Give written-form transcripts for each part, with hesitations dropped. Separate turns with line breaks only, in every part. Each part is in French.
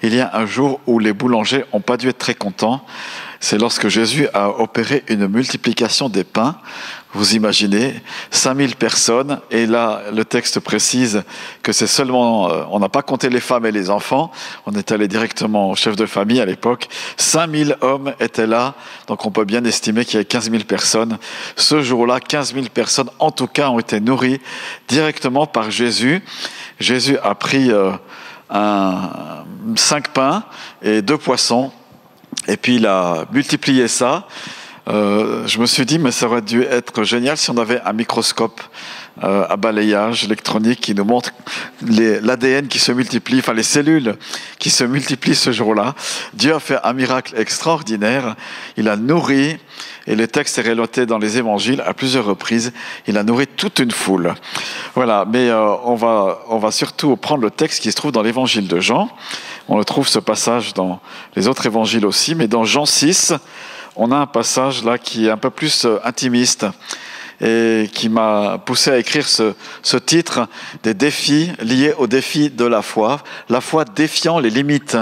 il y a un jour où les boulangers n'ont pas dû être très contents. C'est lorsque Jésus a opéré une multiplication des pains. Vous imaginez, 5000 personnes, et là, le texte précise que c'est seulement, on n'a pas compté les femmes et les enfants, on est allé directement au chef de famille à l'époque. 5000 hommes étaient là, donc on peut bien estimer qu'il y avait 15 000 personnes. Ce jour-là, 15 000 personnes, en tout cas, ont été nourries directement par Jésus. Jésus a pris 5 pains et 2 poissons, et puis il a multiplié ça. Je me suis dit, mais ça aurait dû être génial si on avait un microscope à balayage électronique qui nous montre l'ADN qui se multiplie, enfin les cellules qui se multiplient ce jour-là. Dieu a fait un miracle extraordinaire. Il a nourri, et le texte est relaté dans les évangiles à plusieurs reprises, il a nourri toute une foule. Voilà, mais on va surtout prendre le texte qui se trouve dans l'évangile de Jean. On le trouve ce passage dans les autres évangiles aussi, mais dans Jean 6, on a un passage là qui est un peu plus intimiste et qui m'a poussé à écrire ce titre des défis liés aux défis de la foi défiant les limites.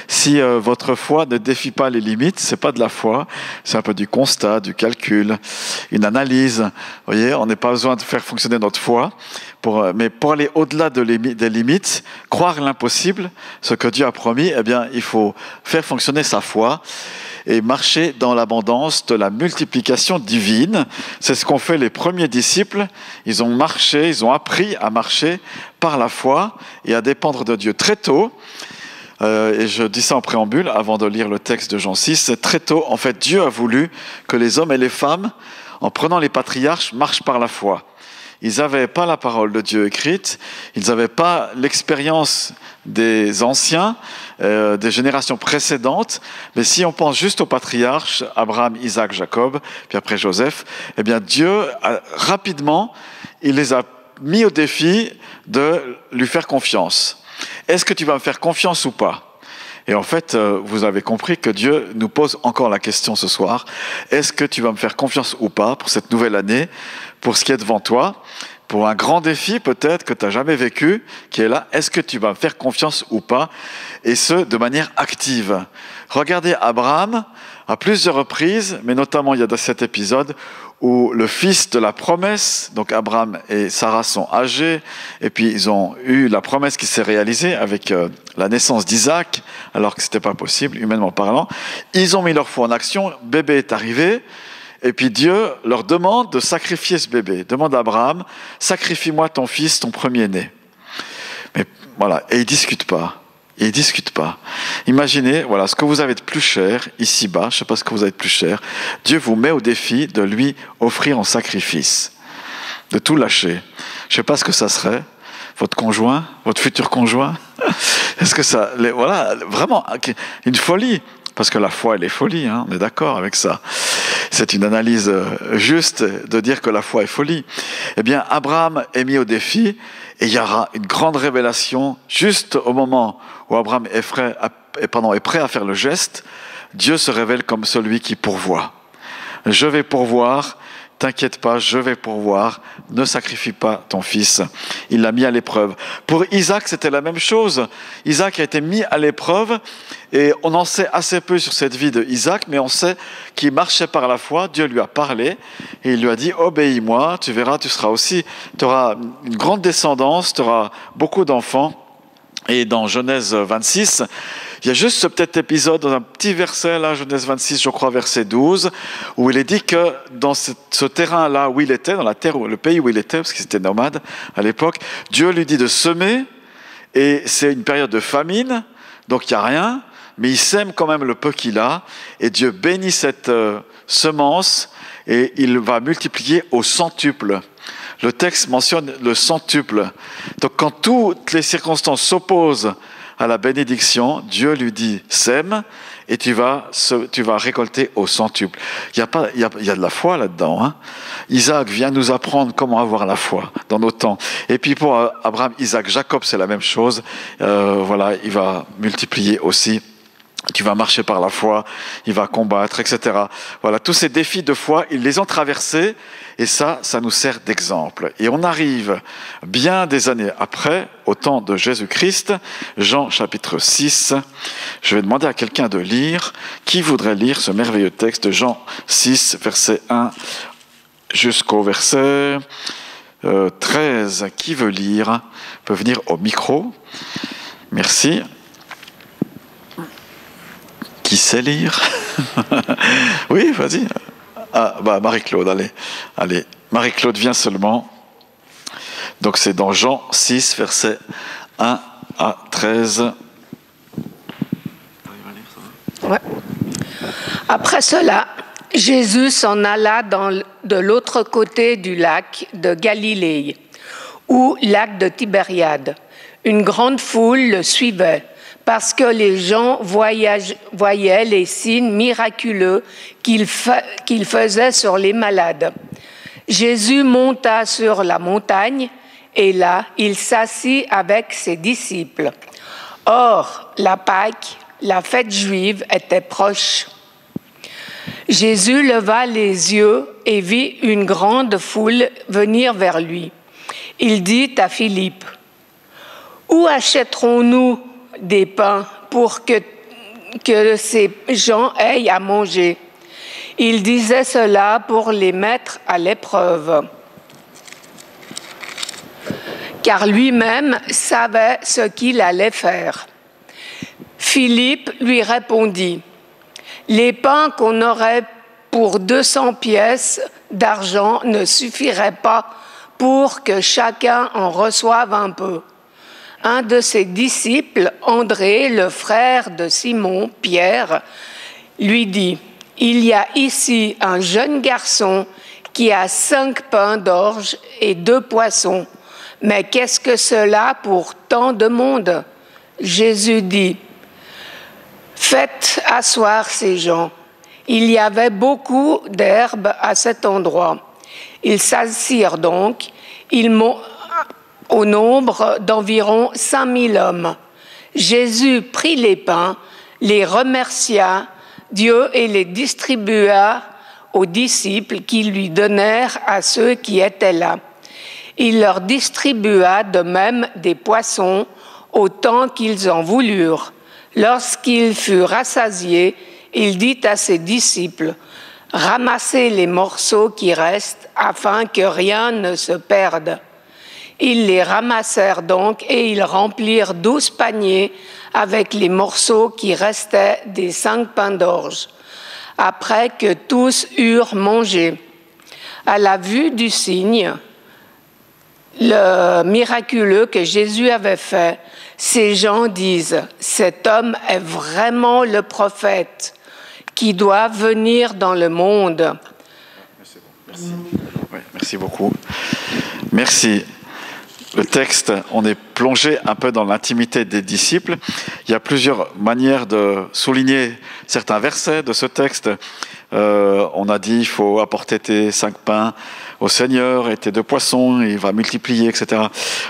Si votre foi ne défie pas les limites, c'est pas de la foi, c'est un peu du constat, du calcul, une analyse. Vous voyez, on n'a pas besoin de faire fonctionner notre foi, mais pour aller au-delà des limites, croire l'impossible, ce que Dieu a promis, eh bien, il faut faire fonctionner sa foi et marcher dans l'abondance de la multiplication divine. C'est ce qu'ont fait les premiers disciples. Ils ont marché, ils ont appris à marcher par la foi et à dépendre de Dieu très tôt. Et je dis ça en préambule, avant de lire le texte de Jean 6. Très tôt, en fait, Dieu a voulu que les hommes et les femmes, en prenant les patriarches, marchent par la foi. Ils n'avaient pas la parole de Dieu écrite, ils n'avaient pas l'expérience des anciens, des générations précédentes, mais si on pense juste aux patriarches, Abraham, Isaac, Jacob, puis après Joseph, eh bien Dieu, rapidement, il les a mis au défi de lui faire confiance. Est-ce que tu vas me faire confiance ou pas ? Et en fait, vous avez compris que Dieu nous pose encore la question ce soir. Est-ce que tu vas me faire confiance ou pas pour cette nouvelle année, pour ce qui est devant toi, pour un grand défi peut-être que tu n'as jamais vécu, qui est là. Est-ce que tu vas me faire confiance ou pas ? Et ce, de manière active. Regardez Abraham, à plusieurs reprises, mais notamment il y a cet épisode où le fils de la promesse, donc Abraham et Sarah sont âgés, et puis ils ont eu la promesse qui s'est réalisée avec la naissance d'Isaac, alors que ce n'était pas possible, humainement parlant. Ils ont mis leur foi en action, bébé est arrivé, et puis Dieu leur demande de sacrifier ce bébé. Demande à Abraham, sacrifie-moi ton fils, ton premier-né. Mais voilà, et ils ne discutent pas. Ils ne discutent pas. Imaginez, voilà, ce que vous avez de plus cher, ici-bas, je ne sais pas ce que vous avez de plus cher, Dieu vous met au défi de lui offrir en sacrifice, de tout lâcher. Je ne sais pas ce que ça serait, votre conjoint, votre futur conjoint. Est-ce que ça, voilà, vraiment, une folie. Parce que la foi, elle est folie, hein, on est d'accord avec ça. C'est une analyse juste de dire que la foi est folie. Eh bien, Abraham est mis au défi et il y aura une grande révélation juste au moment où Abraham est prêt à faire le geste. Dieu se révèle comme celui qui pourvoit. Je vais pourvoir. T'inquiète pas, je vais pourvoir, ne sacrifie pas ton fils. Il l'a mis à l'épreuve. Pour Isaac, c'était la même chose. Isaac a été mis à l'épreuve et on en sait assez peu sur cette vie de Isaac, mais on sait qu'il marchait par la foi. Dieu lui a parlé et il lui a dit « Obéis-moi, tu verras, tu auras une grande descendance, tu auras beaucoup d'enfants. » Et dans Genèse 26, il y a juste ce petit épisode, dans un petit verset, là, Genèse 26, je crois, verset 12, où il est dit que dans ce terrain-là où il était, dans la terre, le pays où il était, parce qu'il était nomade à l'époque, Dieu lui dit de semer, et c'est une période de famine, donc il n'y a rien, mais il sème quand même le peu qu'il a, et Dieu bénit cette semence, et il va multiplier au centuple. Le texte mentionne le centuple. Donc quand toutes les circonstances s'opposent à la bénédiction, Dieu lui dit « sème » et tu vas récolter au centuple. Il y a de la foi là-dedans. Hein. Isaac vient nous apprendre comment avoir la foi dans nos temps. Et puis pour Abraham, Isaac, Jacob, c'est la même chose. Voilà, il va multiplier aussi Tu vas marcher par la foi, il va combattre, etc. Voilà, tous ces défis de foi, ils les ont traversés, et ça nous sert d'exemple. Et on arrive bien des années après, au temps de Jésus-Christ, Jean chapitre 6. Je vais demander à quelqu'un de lire. Qui voudrait lire ce merveilleux texte, Jean 6, verset 1 jusqu'au verset 13. Qui veut lire peut venir au micro. Merci. Qui sait lire? Oui, vas-y. Ah, bah Marie-Claude, allez. Marie-Claude vient seulement. Donc c'est dans Jean 6, versets 1 à 13.
Ouais. Après cela, Jésus s'en alla de l'autre côté du lac de Galilée, ou lac de Tibériade. Une grande foule le suivait, parce que les gens voyaient les signes miraculeux qu'il faisait sur les malades. Jésus monta sur la montagne, et là, il s'assit avec ses disciples. Or, la Pâque, la fête juive, était proche. Jésus leva les yeux et vit une grande foule venir vers lui. Il dit à Philippe, « Où achèterons-nous des pains pour que ces gens aient à manger ?» Il disait cela pour les mettre à l'épreuve, car lui-même savait ce qu'il allait faire. Philippe lui répondit, « Les pains qu'on aurait pour 200 pièces d'argent ne suffiraient pas pour que chacun en reçoive un peu. » Un de ses disciples, André, le frère de Simon, Pierre, lui dit, « Il y a ici un jeune garçon qui a 5 pains d'orge et 2 poissons. Mais qu'est-ce que cela pour tant de monde ?» Jésus dit, « Faites asseoir ces gens. » Il y avait beaucoup d'herbe à cet endroit. Ils s'assirent donc. Au nombre d'environ 5000 hommes. Jésus prit les pains, les remercia Dieu et les distribua aux disciples qui lui donnèrent à ceux qui étaient là. Il leur distribua de même des poissons autant qu'ils en voulurent. Lorsqu'il fut rassasié, il dit à ses disciples, « Ramassez les morceaux qui restent afin que rien ne se perde. » Ils les ramassèrent donc et ils remplirent 12 paniers avec les morceaux qui restaient des 5 pains d'orge, après que tous eurent mangé. À la vue du signe, le miraculeux que Jésus avait fait, ces gens disent, « Cet homme est vraiment le prophète qui doit venir dans le monde. »
Merci. Oui, merci beaucoup. Merci. Le texte, on est plongé un peu dans l'intimité des disciples. Il y a plusieurs manières de souligner certains versets de ce texte. On a dit, il faut apporter tes 5 pains au Seigneur et tes 2 poissons, il va multiplier, etc.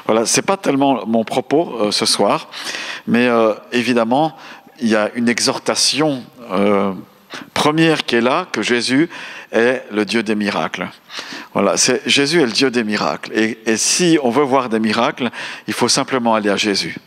Voilà, c'est pas tellement mon propos ce soir, mais évidemment, il y a une exhortation première qui est là, que Jésus est le Dieu des miracles. Voilà, Jésus est le Dieu des miracles. Et si on veut voir des miracles, il faut simplement aller à Jésus.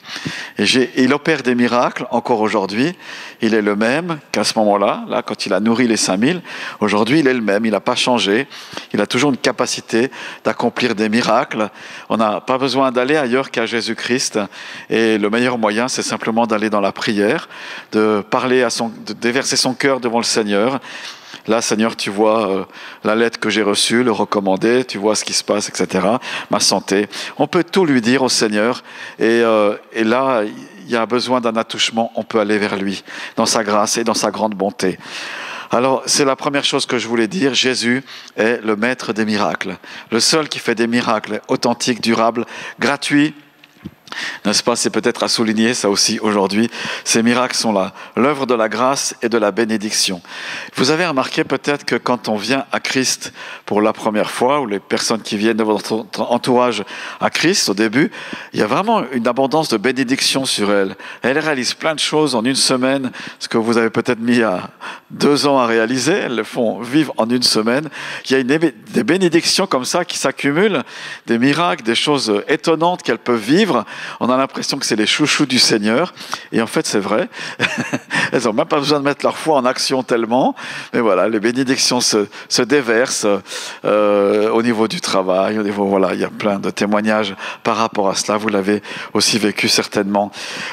Et il opère des miracles encore aujourd'hui. Il est le même qu'à ce moment-là, là, quand il a nourri les 5000. Aujourd'hui, il est le même, il n'a pas changé. Il a toujours une capacité d'accomplir des miracles. On n'a pas besoin d'aller ailleurs qu'à Jésus-Christ. Et le meilleur moyen, c'est simplement d'aller dans la prière, de parler de déverser son cœur devant le Seigneur. Là, Seigneur, tu vois la lettre que j'ai reçue, le recommandé, tu vois ce qui se passe, etc., ma santé. On peut tout lui dire au Seigneur. Et là, il y a besoin d'un attouchement, on peut aller vers lui, dans sa grâce et dans sa grande bonté. Alors, c'est la première chose que je voulais dire. Jésus est le maître des miracles. Le seul qui fait des miracles authentiques, durables, gratuits, N'est-ce pas? C'est peut-être à souligner ça aussi aujourd'hui. Ces miracles sont là, l'œuvre de la grâce et de la bénédiction. Vous avez remarqué peut-être que quand on vient à Christ pour la première fois, ou les personnes qui viennent de votre entourage à Christ au début, il y a vraiment une abondance de bénédiction sur elles. Elles réalisent plein de choses en une semaine, ce que vous avez peut-être mis à 2 ans à réaliser, elles le font vivre en une semaine. Il y a des bénédictions comme ça qui s'accumulent, des miracles, des choses étonnantes qu'elles peuvent vivre. On a l'impression que c'est les chouchous du Seigneur. Et en fait, c'est vrai. Elles n'ont même pas besoin de mettre leur foi en action tellement. Mais voilà, les bénédictions se déversent au niveau du travail. Voilà, il y a plein de témoignages par rapport à cela. Vous l'avez aussi vécu certainement.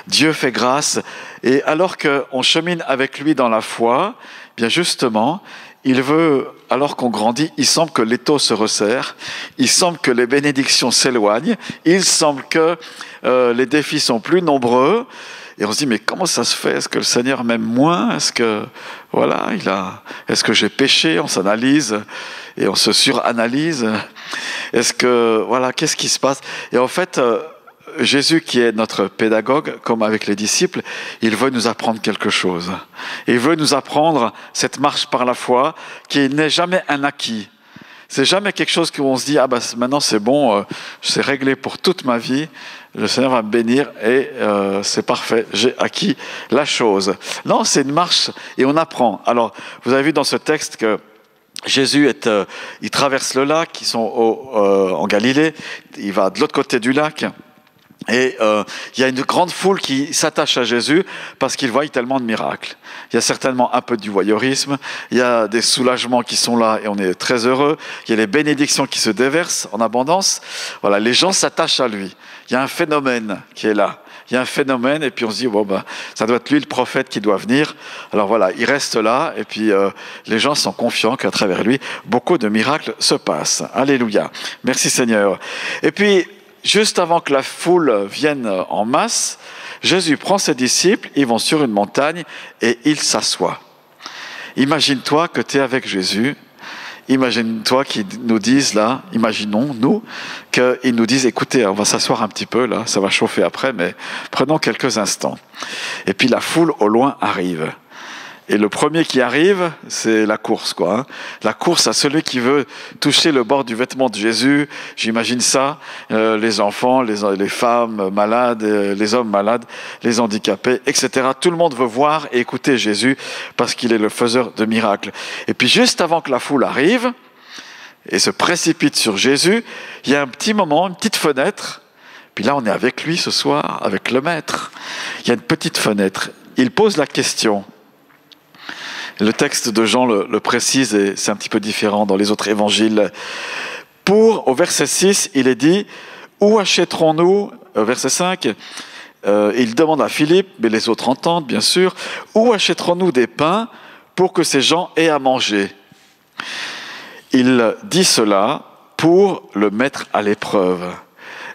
Dieu fait grâce. Et alors qu'on chemine avec lui dans la foi, bien justement, il veut, alors qu'on grandit, il semble que l'étau se resserre, il semble que les bénédictions s'éloignent, il semble que les défis sont plus nombreux, et on se dit, mais comment ça se fait? Est-ce que le Seigneur m'aime moins? Est-ce que j'ai péché? On s'analyse et on se suranalyse. Qu'est-ce qui se passe? Et en fait, Jésus, qui est notre pédagogue, comme avec les disciples, il veut nous apprendre quelque chose. Il veut nous apprendre cette marche par la foi qui n'est jamais un acquis. C'est jamais quelque chose où on se dit « Ah ben maintenant c'est bon, c'est réglé pour toute ma vie, le Seigneur va me bénir et c'est parfait, j'ai acquis la chose. » Non, c'est une marche et on apprend. Alors, vous avez vu dans ce texte que Jésus il traverse le lac, ils sont en Galilée, il va de l'autre côté du lac. Et il y a une grande foule qui s'attache à Jésus parce qu'il voit tellement de miracles. Il y a certainement un peu du voyeurisme, il y a des soulagements qui sont là et on est très heureux, il y a les bénédictions qui se déversent en abondance. Voilà, les gens s'attachent à lui. Il y a un phénomène qui est là. Il y a un phénomène et puis on se dit, ça doit être lui le prophète qui doit venir. Alors voilà, il reste là et puis les gens sont confiants qu'à travers lui, beaucoup de miracles se passent. Alléluia. Merci Seigneur. Et puis, juste avant que la foule vienne en masse, Jésus prend ses disciples, ils vont sur une montagne et ils s'assoient. Imagine-toi que tu es avec Jésus. Imagine-toi qu'ils nous disent là, imaginons-nous, qu'ils nous disent, écoutez, on va s'asseoir un petit peu là, ça va chauffer après, mais prenons quelques instants. Et puis la foule au loin arrive. Et le premier qui arrive, c'est la course, quoi. Hein. La course à celui qui veut toucher le bord du vêtement de Jésus. J'imagine ça, les enfants, les femmes malades, les hommes malades, les handicapés, etc. Tout le monde veut voir et écouter Jésus parce qu'il est le faiseur de miracles. Et puis juste avant que la foule arrive et se précipite sur Jésus, il y a un petit moment, une petite fenêtre. Puis là, on est avec lui ce soir, avec le Maître. Il y a une petite fenêtre. Il pose la question. Le texte de Jean le précise et c'est un petit peu différent dans les autres évangiles. Au verset 6, il est dit « Où achèterons-nous » Verset 5, il demande à Philippe, mais les autres entendent bien sûr, « Où achèterons-nous des pains pour que ces gens aient à manger ?» Il dit cela pour le mettre à l'épreuve.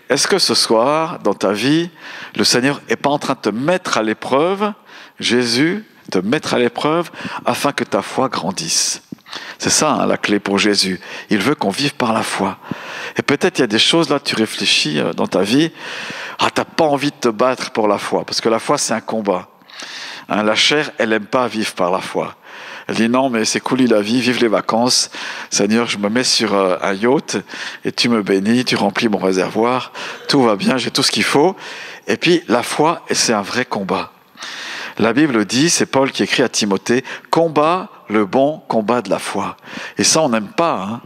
Est-ce que ce soir, dans ta vie, le Seigneur n'est pas en train de te mettre à l'épreuve, Jésus, te mettre à l'épreuve afin que ta foi grandisse. C'est ça la clé pour Jésus. Il veut qu'on vive par la foi. Et peut-être il y a des choses là, tu réfléchis dans ta vie, tu n'as pas envie de te battre pour la foi, parce que la foi c'est un combat. La chair, elle n'aime pas vivre par la foi. Elle dit non, mais c'est cool la vie, vive les vacances. Seigneur, je me mets sur un yacht et tu me bénis, tu remplis mon réservoir, tout va bien, j'ai tout ce qu'il faut. Et puis la foi, c'est un vrai combat. La Bible dit, c'est Paul qui écrit à Timothée, « Combat le bon combat de la foi ». Et ça, on n'aime pas. Hein.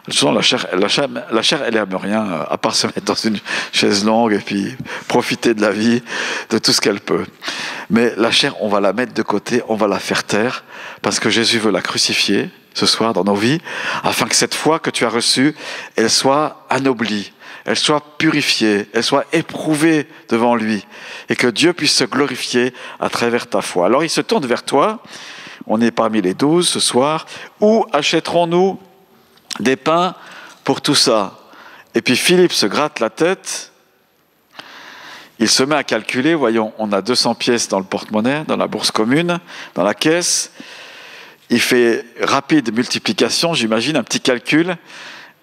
Souvent, la chair, elle n'aime rien, à part se mettre dans une chaise longue et puis profiter de la vie, de tout ce qu'elle peut. Mais la chair, on va la mettre de côté, on va la faire taire, parce que Jésus veut la crucifier ce soir dans nos vies, afin que cette foi que tu as reçue, elle soit anoblie. Elle soit purifiée, elle soit éprouvée devant lui, et que Dieu puisse se glorifier à travers ta foi. Alors il se tourne vers toi, on est parmi les 12 ce soir, où achèterons-nous des pains pour tout ça? Et puis Philippe se gratte la tête, il se met à calculer, voyons, on a 200 pièces dans le porte-monnaie, dans la bourse commune, dans la caisse, il fait rapide multiplication, j'imagine, un petit calcul,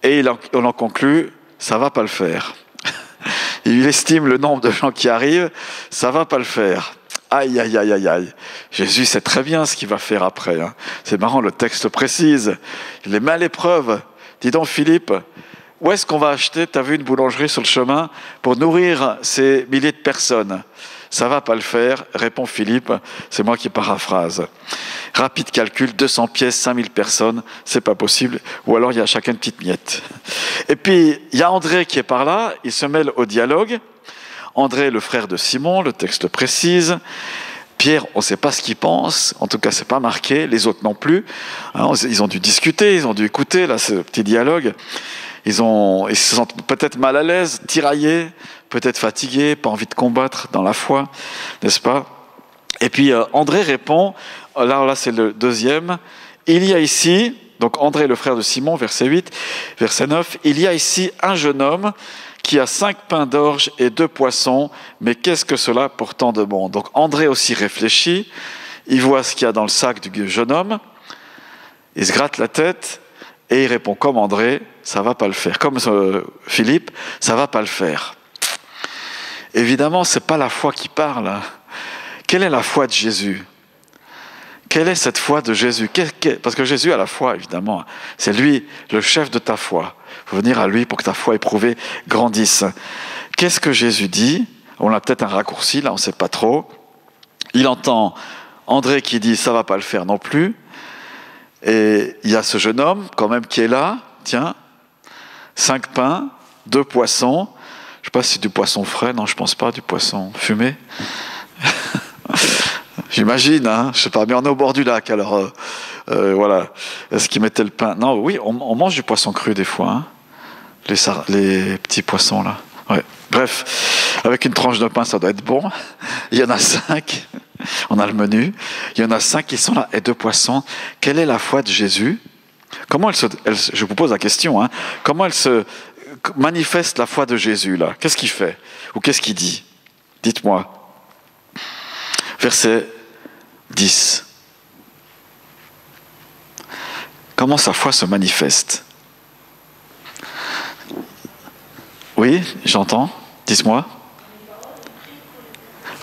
et on en conclut, ça va pas le faire. Il estime le nombre de gens qui arrivent, ça va pas le faire. Aïe, aïe, aïe, aïe, aïe. Jésus sait très bien ce qu'il va faire après. Hein. C'est marrant, le texte précise. Il les met à l'épreuve. Dis donc, Philippe, où est-ce qu'on va acheter, tu as vu une boulangerie sur le chemin, pour nourrir ces milliers de personnes? Ça va pas le faire, répond Philippe, c'est moi qui paraphrase. Rapide calcul, 200 pièces, 5000 personnes, c'est pas possible. Ou alors il y a chacun une petite miette. Et puis, il y a André qui est par là, il se mêle au dialogue. André, le frère de Simon, le texte précise. Pierre, on ne sait pas ce qu'il pense, en tout cas, c'est pas marqué, les autres non plus. Hein, ils ont dû discuter, ils ont dû écouter là, ce petit dialogue. Ils se sentent peut-être mal à l'aise, tiraillés, peut-être fatigués, pas envie de combattre dans la foi, n'est-ce pas? Et puis André répond, là c'est le deuxième, il y a ici, donc André le frère de Simon, verset 8, verset 9, il y a ici un jeune homme qui a 5 pains d'orge et 2 poissons, mais qu'est-ce que cela pour tant de monde? Donc André aussi réfléchit, il voit ce qu'il y a dans le sac du jeune homme, il se gratte la tête et il répond comme André, ça va pas le faire. Comme Philippe, ça va pas le faire. Évidemment, c'est pas la foi qui parle. Hein. Quelle est la foi de Jésus? Quelle est cette foi de Jésus? Parce que Jésus a la foi, évidemment. C'est lui, le chef de ta foi. Il faut venir à lui pour que ta foi éprouvée grandisse. Qu'est-ce que Jésus dit? On a peut-être un raccourci, là, on ne sait pas trop. Il entend André qui dit « ça ne va pas le faire non plus ». Et il y a ce jeune homme, quand même, qui est là. Tiens, 5 pains, 2 poissons. Je ne sais pas si c'est du poisson frais. Non, je ne pense pas. Du poisson fumé. J'imagine, hein, je ne sais pas. Mais on est au bord du lac, alors voilà. Est-ce qu'ils mettaient le pain? Non, oui, on mange du poisson cru des fois. Hein. Les petits poissons, là. Ouais. Bref, avec une tranche de pain, ça doit être bon. Il y en a 5. On a le menu. Il y en a 5 qui sont là et 2 poissons. Quelle est la foi de Jésus? Comment je vous pose la question, hein, comment elle se manifeste la foi de Jésus là? Qu'est-ce qu'il fait? Ou qu'est-ce qu'il dit? Dites-moi. Verset 10. Comment sa foi se manifeste? Oui, j'entends. Dites-moi.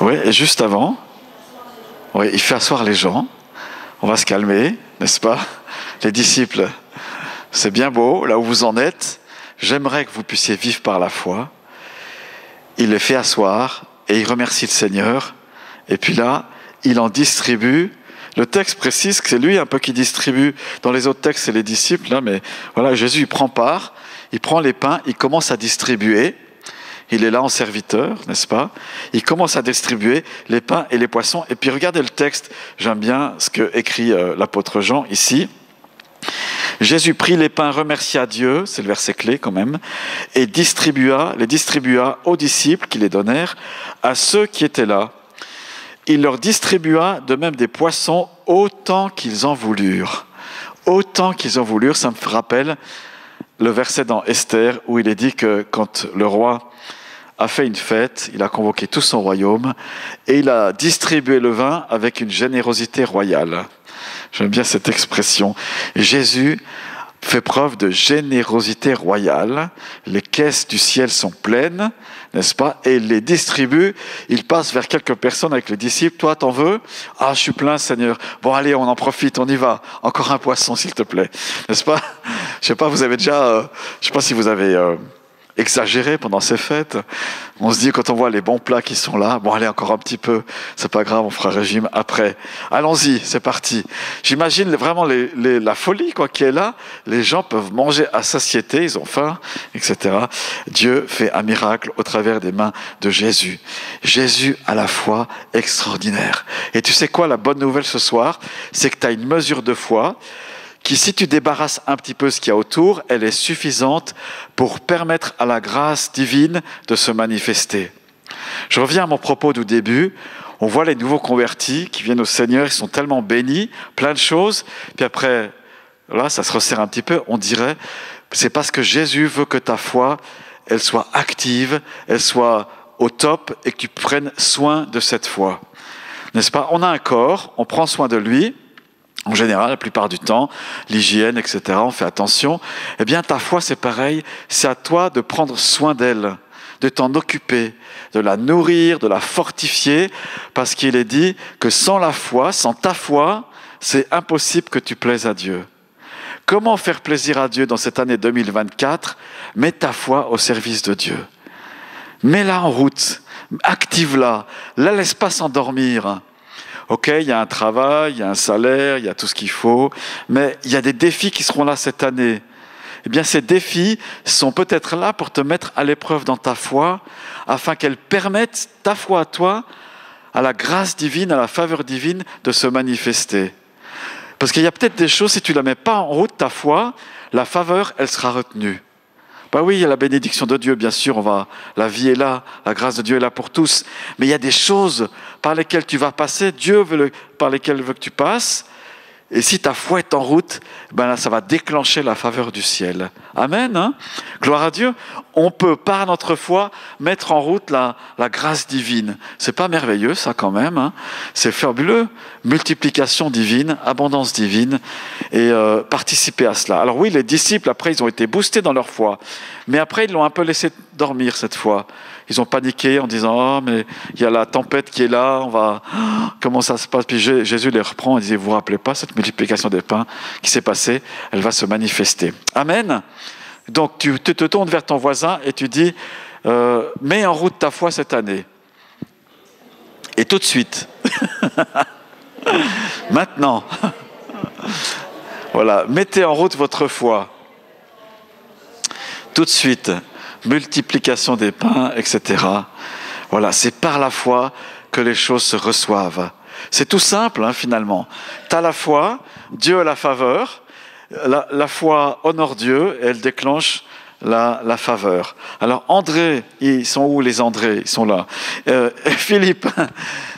Oui, et juste avant, oui, il fait asseoir les gens. On va se calmer, n'est-ce pas? Les disciples, c'est bien beau, là où vous en êtes. J'aimerais que vous puissiez vivre par la foi. Il les fait asseoir et il remercie le Seigneur. Et puis là, il en distribue. Le texte précise que c'est lui un peu qui distribue. Dans les autres textes, c'est les disciples. Là, mais voilà, Jésus, il prend part. Il prend les pains, il commence à distribuer. Il est là en serviteur, n'est-ce pas? Il commence à distribuer les pains et les poissons. Et puis regardez le texte, j'aime bien ce que écrit l'apôtre Jean ici. Jésus prit les pains, remercia Dieu, c'est le verset clé quand même, et les distribua aux disciples qui les donnèrent, à ceux qui étaient là. Il leur distribua de même des poissons autant qu'ils en voulurent. Autant qu'ils en voulurent, ça me rappelle le verset dans Esther où il est dit que quand le roi a fait une fête, il a convoqué tout son royaume et il a distribué le vin avec une générosité royale. J'aime bien cette expression. Jésus fait preuve de générosité royale. Les caisses du ciel sont pleines, n'est-ce pas? Et il les distribue. Il passe vers quelques personnes avec les disciples. Toi, t'en veux? Ah, je suis plein, Seigneur. Bon, allez, on en profite, on y va. Encore un poisson, s'il te plaît. N'est-ce pas? Je sais pas, vous avez déjà... je sais pas si vous avez... exagéré pendant ces fêtes. On se dit quand on voit les bons plats qui sont là, bon allez encore un petit peu, c'est pas grave, on fera régime après. Allons-y, c'est parti. J'imagine vraiment la folie quoi qui est là. Les gens peuvent manger à satiété, ils ont faim, etc. Dieu fait un miracle au travers des mains de Jésus. Jésus a la foi extraordinaire. Et tu sais quoi, la bonne nouvelle ce soir, c'est que tu as une mesure de foi qui, si tu débarrasses un petit peu ce qu'il y a autour, elle est suffisante pour permettre à la grâce divine de se manifester. Je reviens à mon propos du début. On voit les nouveaux convertis qui viennent au Seigneur, ils sont tellement bénis, plein de choses. Puis après, là, ça se resserre un petit peu. On dirait, c'est parce que Jésus veut que ta foi, elle soit active, elle soit au top et que tu prennes soin de cette foi. N'est-ce pas? On a un corps, on prend soin de lui. En général, la plupart du temps, l'hygiène, etc., on fait attention. Eh bien, ta foi, c'est pareil. C'est à toi de prendre soin d'elle. de t'en occuper, de la nourrir, de la fortifier, parce qu'il est dit que sans la foi, sans ta foi, c'est impossible que tu plaises à Dieu. Comment faire plaisir à Dieu dans cette année 2024? Mets ta foi au service de Dieu. Mets-la en route, active-la, la laisse pas s'endormir. Ok, il y a un travail, il y a un salaire, il y a tout ce qu'il faut, mais il y a des défis qui seront là cette année. Eh bien, ces défis sont peut-être là pour te mettre à l'épreuve dans ta foi, afin qu'elle permette ta foi à toi, à la grâce divine, à la faveur divine de se manifester. Parce qu'il y a peut-être des choses, si tu ne la mets pas en route, ta foi, la faveur, elle sera retenue. Bah oui, il y a la bénédiction de Dieu, bien sûr, la vie est là, la grâce de Dieu est là pour tous. Mais il y a des choses par lesquelles tu vas passer, par lesquelles veut que tu passes. Et si ta foi est en route, ben là, ça va déclencher la faveur du ciel. Amen, hein? Gloire à Dieu. On peut, par notre foi, mettre en route la grâce divine. C'est pas merveilleux, ça, quand même, hein? C'est fabuleux. Multiplication divine, abondance divine, et participer à cela. Alors oui, les disciples, après, ils ont été boostés dans leur foi. Mais après, ils l'ont un peu laissé dormir, cette foi. Ils ont paniqué en disant « Oh, mais il y a la tempête qui est là, comment ça se passe ?» Puis Jésus les reprend et dit « Vous vous rappelez pas cette multiplication des pains qui s'est passée? Elle va se manifester. » Amen. Donc tu te tournes vers ton voisin et tu dis « Mets en route ta foi cette année. » Et tout de suite. Maintenant. Voilà, mettez en route votre foi. Tout de suite. Multiplication des pains, etc. Voilà, c'est par la foi que les choses se reçoivent. C'est tout simple, hein, finalement. Tu as la foi, Dieu a la faveur, la foi honore Dieu et elle déclenche la faveur. Alors André, ils sont où les André? Ils sont là. Philippe,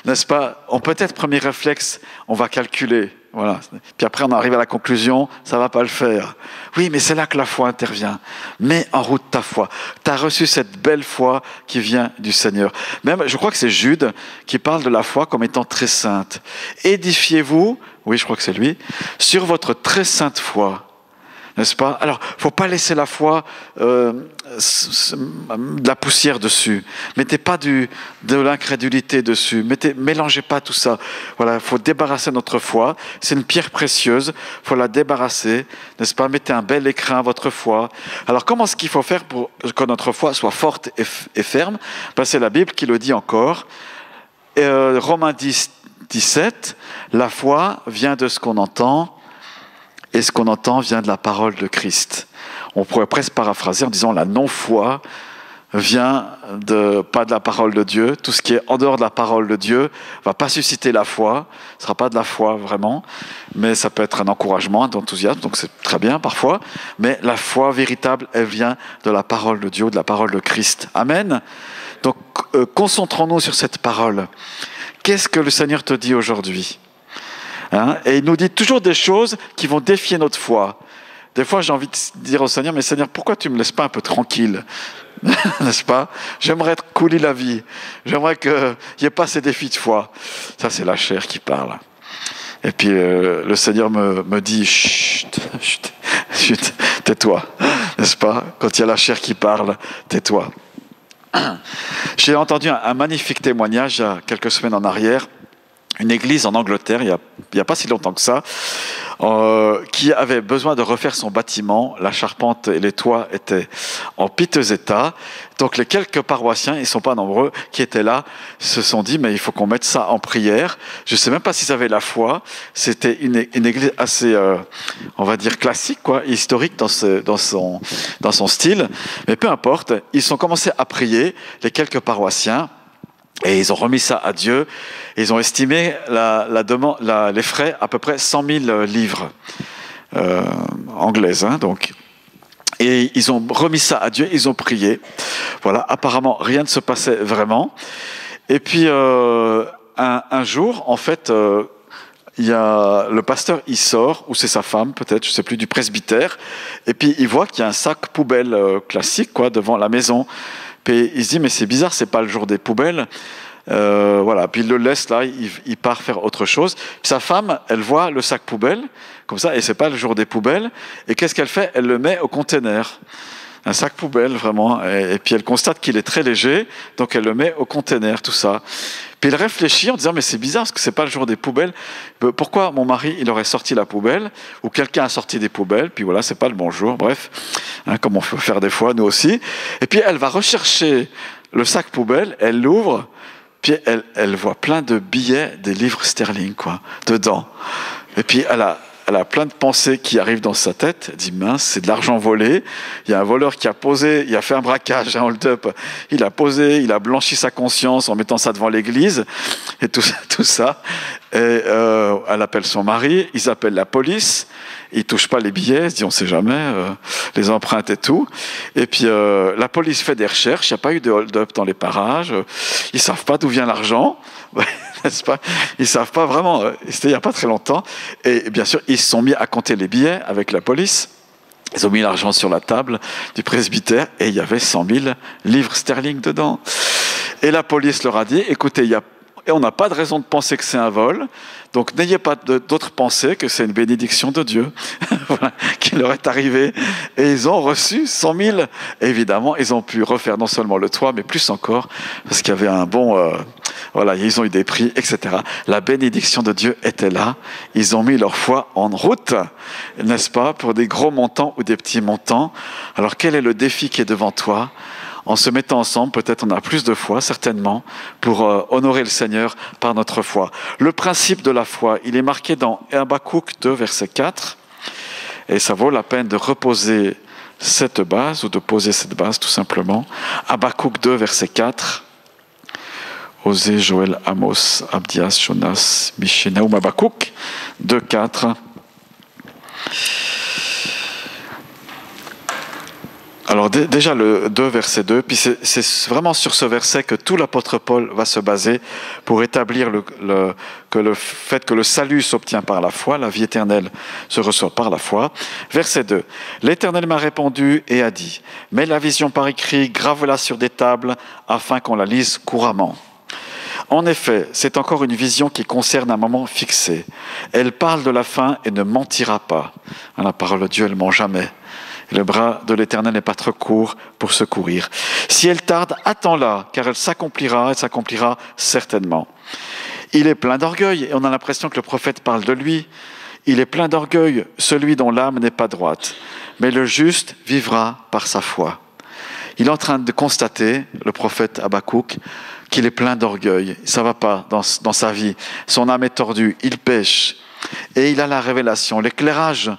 n'est-ce pas? Peut-être premier réflexe, on va calculer. Voilà. Puis après, on arrive à la conclusion, ça ne va pas le faire. Oui, mais c'est là que la foi intervient. Mets en route ta foi. Tu as reçu cette belle foi qui vient du Seigneur. Même, je crois que c'est Jude qui parle de la foi comme étant très sainte. Édifiez-vous, oui, je crois que c'est lui, sur votre très sainte foi. N'est-ce pas? Alors, il ne faut pas laisser la foi de la poussière dessus. Mettez pas de l'incrédulité dessus. Mélangez pas tout ça. Voilà, il faut débarrasser notre foi. C'est une pierre précieuse. Il faut la débarrasser. N'est-ce pas? Mettez un bel écrin à votre foi. Alors, comment est-ce qu'il faut faire pour que notre foi soit forte et ferme? Ben, c'est la Bible qui le dit encore. Romains 10, 17, la foi vient de ce qu'on entend. Et ce qu'on entend vient de la parole de Christ. On pourrait presque paraphraser en disant la non-foi vient pas de la parole de Dieu. Tout ce qui est en dehors de la parole de Dieu ne va pas susciter la foi. Ce ne sera pas de la foi vraiment, mais ça peut être un encouragement, un enthousiasme, donc c'est très bien parfois. Mais la foi véritable, elle vient de la parole de Dieu, de la parole de Christ. Amen. Donc concentrons-nous sur cette parole. Qu'est-ce que le Seigneur te dit aujourd'hui ? Hein? Et il nous dit toujours des choses qui vont défier notre foi. Des fois, j'ai envie de dire au Seigneur, mais Seigneur, pourquoi tu ne me laisses pas un peu tranquille? N'est-ce pas? J'aimerais couler la vie. J'aimerais qu'il n'y ait pas ces défis de foi. Ça, c'est la chair qui parle. Et puis, le Seigneur me dit, chut, tais-toi. N'est-ce pas? Quand il y a la chair qui parle, tais-toi. J'ai entendu un magnifique témoignage il y a quelques semaines en arrière. Une église en Angleterre, il n'y a pas si longtemps que ça, qui avait besoin de refaire son bâtiment. La charpente et les toits étaient en piteux état. Donc les quelques paroissiens, ils ne sont pas nombreux, qui étaient là, se sont dit, mais il faut qu'on mette ça en prière. Je ne sais même pas s'ils avaient la foi. C'était une église assez, on va dire, classique, quoi, historique dans son style. Mais peu importe, ils ont commencé à prier, les quelques paroissiens, et ils ont remis ça à Dieu. Ils ont estimé les frais à peu près 100 000 livres anglaises. Hein, donc. Et ils ont remis ça à Dieu, ils ont prié. Voilà, apparemment, rien ne se passait vraiment. Et puis, un jour, en fait, il y a le pasteur, il sort, ou c'est sa femme peut-être, je ne sais plus, du presbytère. Et puis, il voit qu'il y a un sac poubelle classique quoi, devant la maison. Puis il se dit, mais c'est bizarre, c'est pas le jour des poubelles. Voilà. Puis il le laisse là, il part faire autre chose. Puis sa femme, elle voit le sac poubelle, comme ça, et c'est pas le jour des poubelles. Et qu'est-ce qu'elle fait? Elle le met au container. un sac poubelle vraiment, et puis elle constate qu'il est très léger, donc elle le met au container, tout ça. Puis elle réfléchit en disant, mais c'est bizarre parce que c'est pas le jour des poubelles. Pourquoi mon mari, il aurait sorti la poubelle, ou quelqu'un a sorti des poubelles, puis voilà, c'est pas le bon jour, bref, hein, comme on peut faire des fois, nous aussi. Et puis elle va rechercher le sac poubelle, elle l'ouvre, puis elle voit plein de billets des livres sterling, quoi, dedans. Et puis elle a plein de pensées qui arrivent dans sa tête. Elle dit, mince, c'est de l'argent volé. Il y a un voleur qui a posé, il a fait un braquage, un hold-up. Il a posé, il a blanchi sa conscience en mettant ça devant l'église. Et tout ça. Et elle appelle son mari, ils appellent la police. Ils touchent pas les billets, ils se disent, on sait jamais, les empreintes et tout. Et puis la police fait des recherches, il n'y a pas eu de hold-up dans les parages. Ils savent pas d'où vient l'argent. N'est-ce pas? Ils ne savent pas vraiment, c'était il n'y a pas très longtemps. Et bien sûr, ils se sont mis à compter les billets avec la police. Ils ont mis l'argent sur la table du presbytère et il y avait 100 000 livres sterling dedans. Et la police leur a dit, écoutez, on n'a pas de raison de penser que c'est un vol, donc n'ayez pas d'autres pensées que c'est une bénédiction de Dieu voilà, qui leur est arrivée. Et ils ont reçu 100 000. Et évidemment, ils ont pu refaire non seulement le toit, mais plus encore, parce qu'il y avait un bon... voilà, ils ont eu des prix, etc. La bénédiction de Dieu était là. Ils ont mis leur foi en route, n'est-ce pas, pour des gros montants ou des petits montants. Alors quel est le défi qui est devant toi ? En se mettant ensemble, peut-être on a plus de foi, certainement, pour honorer le Seigneur par notre foi. Le principe de la foi, il est marqué dans Habakkuk 2, verset 4. Et ça vaut la peine de reposer cette base, ou de poser cette base, tout simplement. Habakkuk 2, verset 4. Osée, Joël, Amos, Abdias, Jonas, Michée, Naoum, Habakkuk 2, 4. Alors déjà le 2, verset 2, puis c'est vraiment sur ce verset que tout l'apôtre Paul va se baser pour établir le fait que le salut s'obtient par la foi, la vie éternelle se reçoit par la foi. Verset 2, « L'Éternel m'a répondu et a dit, « Mets la vision par écrit, grave-la sur des tables, afin qu'on la lise couramment. » En effet, c'est encore une vision qui concerne un moment fixé. Elle parle de la fin et ne mentira pas. La parole de Dieu, elle ne ment jamais. Le bras de l'Éternel n'est pas trop court pour secourir. Si elle tarde, attends-la, car elle s'accomplira certainement. Il est plein d'orgueil, et on a l'impression que le prophète parle de lui. Il est plein d'orgueil, celui dont l'âme n'est pas droite. Mais le juste vivra par sa foi. Il est en train de constater, le prophète Habakkuk, qu'il est plein d'orgueil. Ça ne va pas dans sa vie. Son âme est tordue, il pêche. Et il a la révélation, l'éclairage,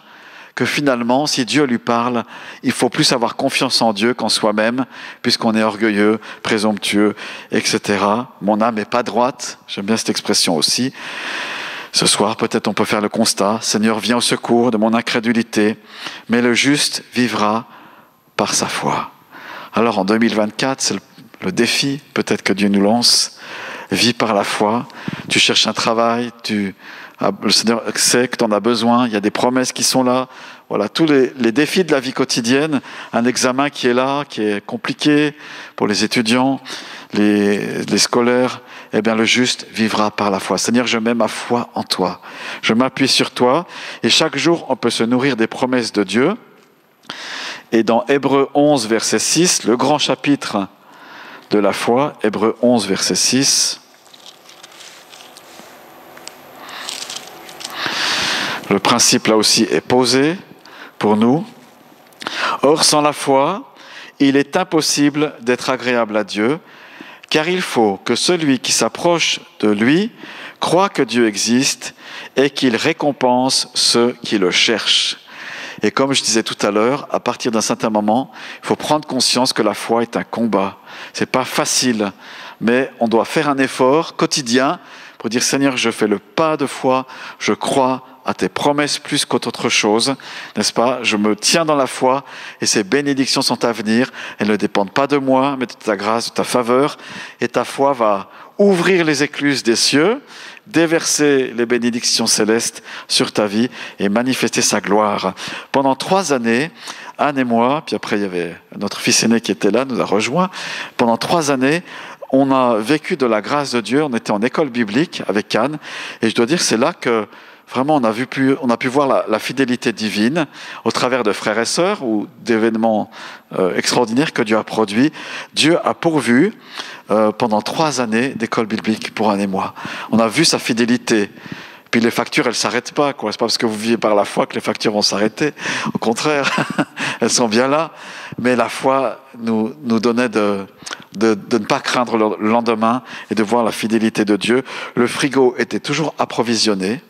que finalement, si Dieu lui parle, il faut plus avoir confiance en Dieu qu'en soi-même, puisqu'on est orgueilleux, présomptueux, etc. Mon âme n'est pas droite, j'aime bien cette expression aussi. Ce soir, peut-être on peut faire le constat, Seigneur, viens au secours de mon incrédulité, mais le juste vivra par sa foi. Alors en 2024, c'est le défi, peut-être que Dieu nous lance, vis par la foi, tu cherches un travail, le Seigneur sait que tu en as besoin, il y a des promesses qui sont là. Voilà, tous les défis de la vie quotidienne, un examen qui est là, qui est compliqué pour les étudiants, les scolaires, eh bien le juste vivra par la foi. Seigneur, je mets ma foi en toi. Je m'appuie sur toi et chaque jour, on peut se nourrir des promesses de Dieu. Et dans Hébreux 11, verset 6, le grand chapitre de la foi, Hébreux 11, verset 6, le principe, là aussi, est posé pour nous. Or, sans la foi, il est impossible d'être agréable à Dieu, car il faut que celui qui s'approche de lui croit que Dieu existe et qu'il récompense ceux qui le cherchent. Et comme je disais tout à l'heure, à partir d'un certain moment, il faut prendre conscience que la foi est un combat. C'est pas facile, mais on doit faire un effort quotidien pour dire, Seigneur, je fais le pas de foi, je crois à tes promesses plus qu'autre chose, n'est-ce pas? Je me tiens dans la foi et ces bénédictions sont à venir. Elles ne dépendent pas de moi, mais de ta grâce, de ta faveur. Et ta foi va ouvrir les écluses des cieux, déverser les bénédictions célestes sur ta vie et manifester sa gloire. Pendant 3 années, Anne et moi, puis après il y avait notre fils aîné qui était là, nous a rejoints. Pendant 3 années, on a vécu de la grâce de Dieu. On était en école biblique avec Anne, et je dois dire, c'est là que vraiment on a pu voir la fidélité divine au travers de frères et sœurs ou d'événements extraordinaires que Dieu a produits. Dieu a pourvu pendant 3 années d'école biblique pour Anne et moi. On a vu sa fidélité. Puis les factures, elles ne s'arrêtent pas, quoi. C'est pas parce que vous vivez par la foi que les factures vont s'arrêter. Au contraire, elles sont bien là. Mais la foi nous donnait de ne pas craindre le lendemain et de voir la fidélité de Dieu. Le frigo était toujours approvisionné.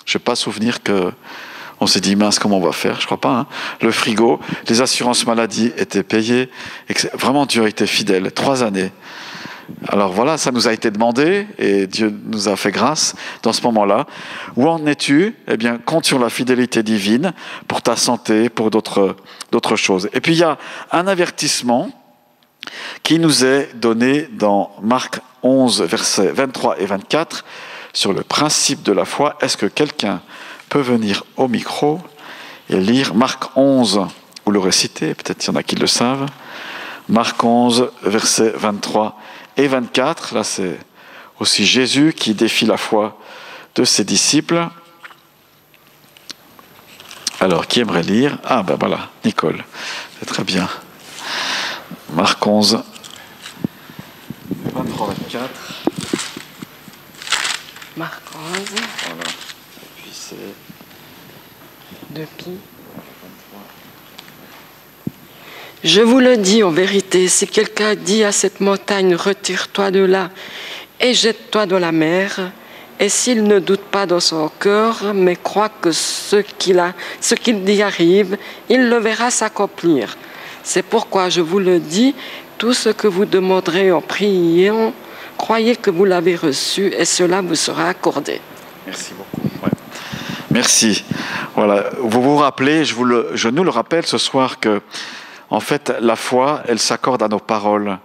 Je n'ai pas souvenir qu'on s'est dit, mince, comment on va faire? Je crois pas. Hein. Le frigo, les assurances maladie étaient payées. Vraiment, Dieu a été fidèle. 3 années. Alors voilà, ça nous a été demandé et Dieu nous a fait grâce dans ce moment-là. Où en es-tu? Eh bien, compte sur la fidélité divine pour ta santé, pour d'autres choses. Et puis il y a un avertissement qui nous est donné dans Marc 11, versets 23 et 24 sur le principe de la foi. Est-ce que quelqu'un peut venir au micro et lire Marc 11, vous l'aurez cité, peut-être qu'il y en a qui le savent. Marc 11, versets 23 et 24, là c'est aussi Jésus qui défie la foi de ses disciples. Alors, qui aimerait lire? Ah ben voilà, Nicole, c'est très bien. Marc 11, 23, 24.
Marc 11.
Voilà, et puis c'est...
Depuis. Je vous le dis en vérité, si quelqu'un dit à cette montagne, retire-toi de là et jette-toi dans la mer, et s'il ne doute pas dans son cœur, mais croit que ce qu'il dit arrive, il le verra s'accomplir. C'est pourquoi je vous le dis, tout ce que vous demanderez en priant, croyez que vous l'avez reçu et cela vous sera accordé.
Merci beaucoup. Ouais. Merci. Voilà. Vous vous rappelez, je nous le rappelle ce soir que en fait, la foi, elle s'accorde à nos paroles.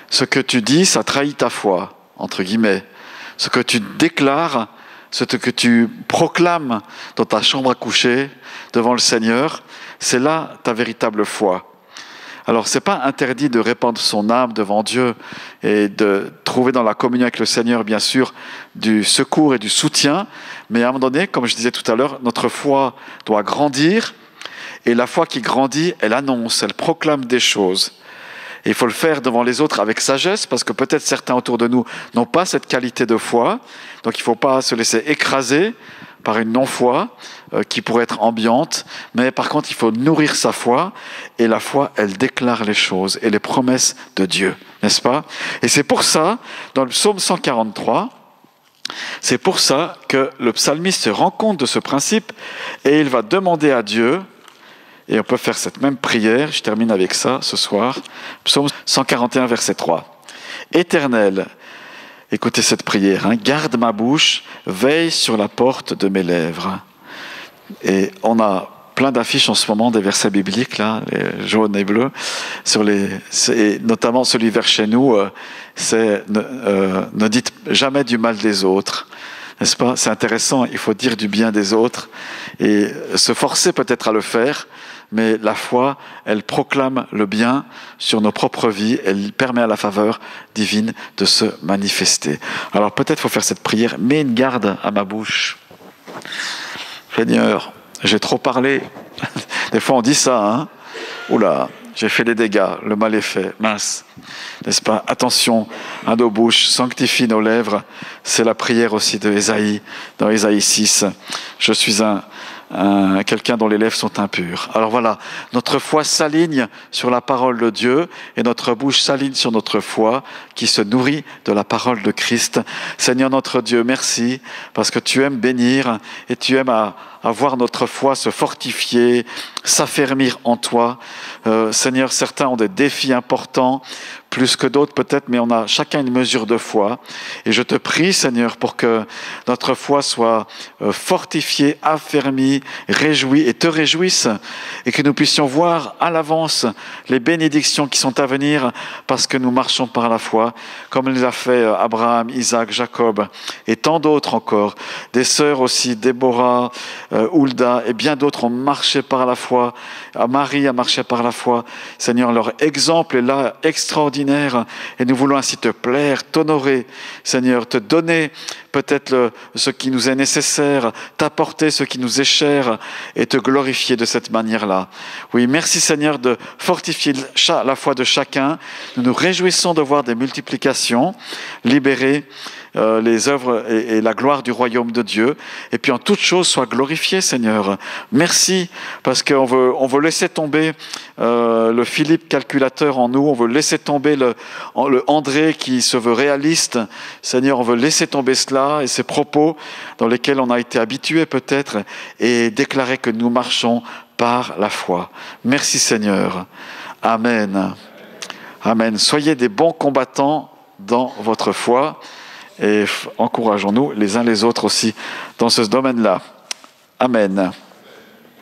Ce que tu dis, ça trahit ta foi, entre guillemets. Ce que tu déclares, ce que tu proclames dans ta chambre à coucher, devant le Seigneur, c'est là ta véritable foi. Alors, ce n'est pas interdit de répandre son âme devant Dieu et de trouver dans la communion avec le Seigneur, bien sûr, du secours et du soutien. Mais à un moment donné, comme je disais tout à l'heure, notre foi doit grandir. Et la foi qui grandit, elle annonce, elle proclame des choses. Et il faut le faire devant les autres avec sagesse, parce que peut-être certains autour de nous n'ont pas cette qualité de foi. Donc il ne faut pas se laisser écraser par une non-foi qui pourrait être ambiante. Mais par contre, il faut nourrir sa foi. Et la foi, elle déclare les choses et les promesses de Dieu, n'est-ce pas? Et c'est pour ça, dans le psaume 143, c'est pour ça que le psalmiste se rend compte de ce principe et il va demander à Dieu. Et on peut faire cette même prière, je termine avec ça ce soir, psaume 141, verset 3. Éternel, écoutez cette prière, hein, garde ma bouche, veille sur la porte de mes lèvres. Et on a plein d'affiches en ce moment, des versets bibliques, là, les jaunes et bleus, et notamment celui vers chez nous, c'est ne dites jamais du mal des autres. N'est-ce pas? C'est intéressant, il faut dire du bien des autres et se forcer peut-être à le faire, mais la foi, elle proclame le bien sur nos propres vies, elle permet à la faveur divine de se manifester. Alors peut-être faut faire cette prière, mets une garde à ma bouche. Seigneur, j'ai trop parlé. Des fois on dit ça, hein? Oula, j'ai fait des dégâts, le mal est fait, mince. N'est-ce pas? Attention à nos bouches, sanctifie nos lèvres. C'est la prière aussi de Ésaïe, dans Ésaïe 6. Je suis quelqu'un dont les lèvres sont impures. Alors voilà, notre foi s'aligne sur la parole de Dieu et notre bouche s'aligne sur notre foi qui se nourrit de la parole de Christ. Seigneur notre Dieu, merci parce que tu aimes bénir et tu aimes à voir notre foi se fortifier, s'affermir en toi. Seigneur, certains ont des défis importants, plus que d'autres peut-être, mais on a chacun une mesure de foi. Et je te prie, Seigneur, pour que notre foi soit fortifiée, affermie, réjouit et te réjouisse, et que nous puissions voir à l'avance les bénédictions qui sont à venir parce que nous marchons par la foi, comme les a fait Abraham, Isaac, Jacob et tant d'autres encore. Des sœurs aussi, Déborah, Hulda et bien d'autres ont marché par la foi. Marie a marché par la foi. Seigneur, leur exemple est là extraordinaire et nous voulons ainsi te plaire, t'honorer, Seigneur, te donner peut-être ce qui nous est nécessaire, t'apporter ce qui nous est cher et te glorifier de cette manière-là. Oui, merci Seigneur de fortifier la foi de chacun. Nous nous réjouissons de voir des multiplications, libérer les œuvres et la gloire du royaume de Dieu. Et puis en toute chose, sois glorifié, Seigneur. Merci, parce qu'on veut laisser tomber le Philippe calculateur en nous. On veut laisser tomber le André qui se veut réaliste. Seigneur, on veut laisser tomber cela et ces propos dans lesquels on a été habitué peut-être et déclarer que nous marchons par la foi. Merci, Seigneur. Amen. Amen. Soyez des bons combattants dans votre foi. Et encourageons-nous les uns les autres aussi dans ce domaine-là. Amen.